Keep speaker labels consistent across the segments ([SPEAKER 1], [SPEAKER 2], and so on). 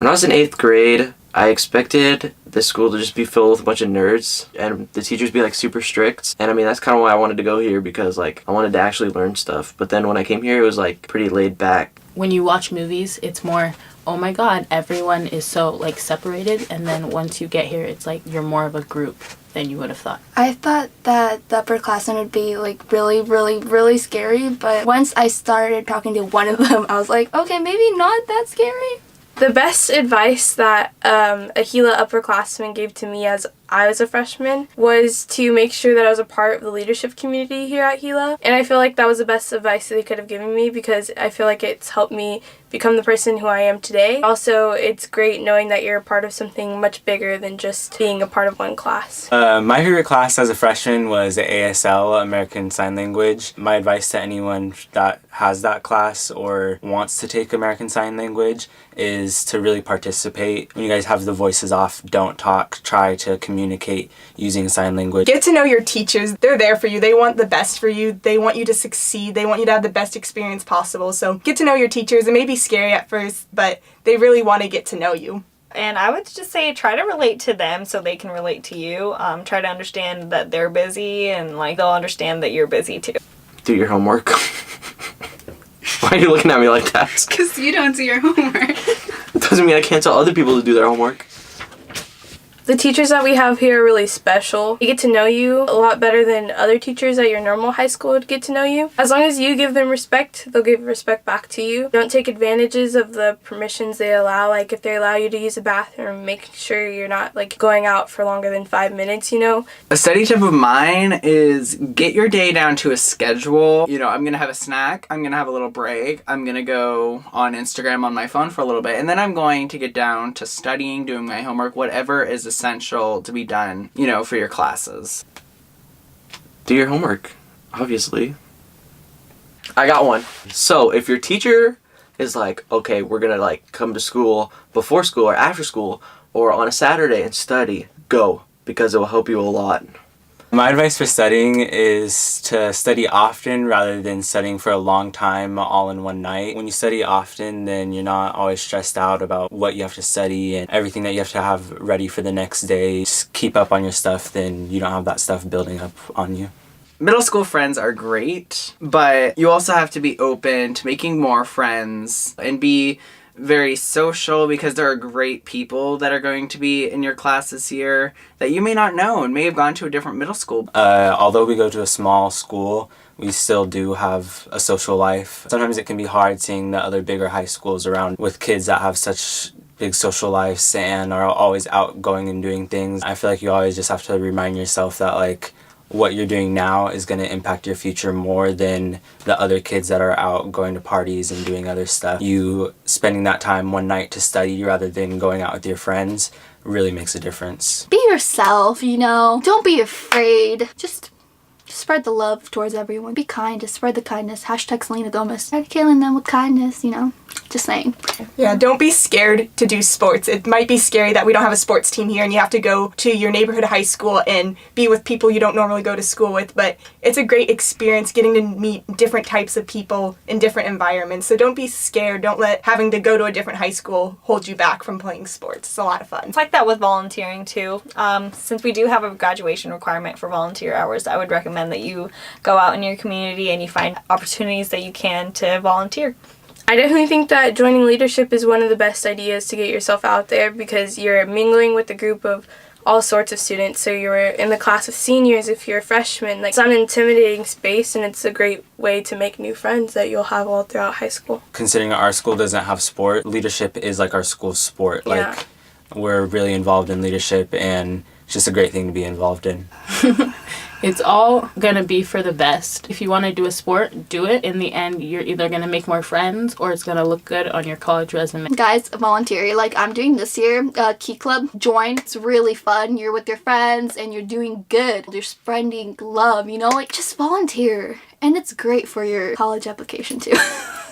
[SPEAKER 1] When I was in 8th grade, I expected the school to just be filled with a bunch of nerds and the teachers be like super strict. And I mean, that's kind of why I wanted to go here, because like I wanted to actually learn stuff. But then when I came here, it was like pretty laid back.
[SPEAKER 2] When you watch movies, it's more, oh my god, everyone is so like separated. And then once you get here, it's like you're more of a group than you would have thought.
[SPEAKER 3] I thought that the upperclassmen would be like really, really, really scary. But once I started talking to one of them, I was like, okay, maybe not that scary.
[SPEAKER 4] The best advice that a HeLa upperclassman gave to me as I was a freshman was to make sure that I was a part of the leadership community here at HeLa. And I feel like that was the best advice that they could have given me, because I feel like it's helped me become the person who I am today. Also, it's great knowing that you're a part of something much bigger than just being a part of one class.
[SPEAKER 5] My favorite class as a freshman was ASL, American Sign Language. My advice to anyone that has that class or wants to take American Sign Language is to really participate. When you guys have the voices off, don't talk, try to communicate using sign language.
[SPEAKER 6] Get to know your teachers. They're there for you. They want the best for you. They want you to succeed. They want you to have the best experience possible. So get to know your teachers. It may be scary at first, but they really want to get to know you.
[SPEAKER 7] And I would just say try to relate to them so they can relate to you. Try to understand that they're busy, and like they'll understand that you're busy too.
[SPEAKER 1] Do your homework. Why are you looking at me like that?
[SPEAKER 8] Because you don't do your homework.
[SPEAKER 1] It doesn't mean I can't tell other people to do their homework.
[SPEAKER 4] The teachers that we have here are really special. They get to know you a lot better than other teachers at your normal high school would get to know you. As long as you give them respect, they'll give respect back to you. Don't take advantages of the permissions they allow. Like if they allow you to use a bathroom, make sure you're not like going out for longer than 5 minutes, you know?
[SPEAKER 9] A study tip of mine is get your day down to a schedule. You know, I'm going to have a snack. I'm going to have a little break. I'm going to go on Instagram on my phone for a little bit. And then I'm going to get down to studying, doing my homework, whatever is essential to be done, you know, for your classes.
[SPEAKER 1] Do your homework, obviously. I got one. So if your teacher is like, okay, we're gonna like come to school before school or after school or on a Saturday and study, go, because it will help you a lot.
[SPEAKER 5] My advice for studying is to study often rather than studying for a long time all in one night. When you study often, then you're not always stressed out about what you have to study and everything that you have to have ready for the next day. Just keep up on your stuff, then you don't have that stuff building up on you.
[SPEAKER 9] Middle school friends are great, but you also have to be open to making more friends and be very social, because there are great people that are going to be in your class this year that you may not know and may have gone to a different middle school.
[SPEAKER 5] Although we go to a small school, we still do have a social life. Sometimes it can be hard seeing the other bigger high schools around with kids that have such big social lives and are always outgoing and doing things. I feel like you always just have to remind yourself that like what you're doing now is going to impact your future more than the other kids that are out going to parties and doing other stuff. You spending that time one night to study rather than going out with your friends really makes a difference.
[SPEAKER 3] Be yourself, you know. Don't be afraid. Just spread the love towards everyone. Be kind. Just spread the kindness. Hashtag Selena Gomez. Start killing them with kindness, you know. Just saying.
[SPEAKER 6] Yeah, don't be scared to do sports. It might be scary that we don't have a sports team here and you have to go to your neighborhood high school and be with people you don't normally go to school with, but it's a great experience getting to meet different types of people in different environments. So don't be scared. Don't let having to go to a different high school hold you back from playing sports. It's a lot of fun.
[SPEAKER 7] It's like that with volunteering too. Since we do have a graduation requirement for volunteer hours, I would recommend that you go out in your community and you find opportunities that you can to volunteer.
[SPEAKER 4] I definitely think that joining leadership is one of the best ideas to get yourself out there, because you're mingling with a group of all sorts of students. So you're in the class of seniors if you're a freshman. Like, it's not an intimidating space, and it's a great way to make new friends that you'll have all throughout high school.
[SPEAKER 5] Considering our school doesn't have sport, leadership is like our school's sport.
[SPEAKER 4] Yeah.
[SPEAKER 5] Like, we're really involved in leadership, and it's just a great thing to be involved in.
[SPEAKER 2] It's all gonna be for the best. If you want to do a sport, do it. In the end, you're either gonna make more friends or it's gonna look good on your college resume.
[SPEAKER 3] Guys, volunteer. Like I'm doing this year, Key Club. Join. It's really fun. You're with your friends and you're doing good. You're spreading love, you know? Like, just volunteer. And it's great for your college application too.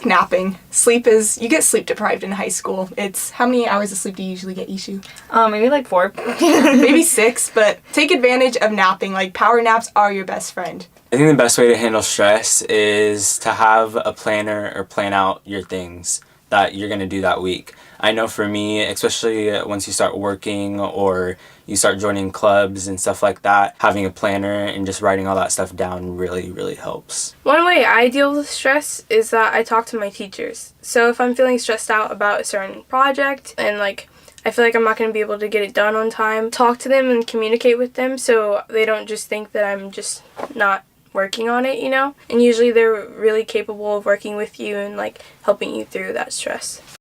[SPEAKER 6] Napping. You get sleep deprived in high school. It's, how many hours of sleep do you usually get, Ishu?
[SPEAKER 7] Maybe like 4.
[SPEAKER 6] Maybe 6, but take advantage of napping. Like, power naps are your best friend.
[SPEAKER 5] I think the best way to handle stress is to have a planner or plan out your things. that you're going to do that week. I know for me, especially once you start working or you start joining clubs and stuff like that, having a planner and just writing all that stuff down really, really helps.
[SPEAKER 4] One way I deal with stress is that I talk to my teachers. So if I'm feeling stressed out about a certain project and like I feel like I'm not going to be able to get it done on time, talk to them and communicate with them so they don't just think that I'm just not working on it, you know? And usually they're really capable of working with you and like helping you through that stress.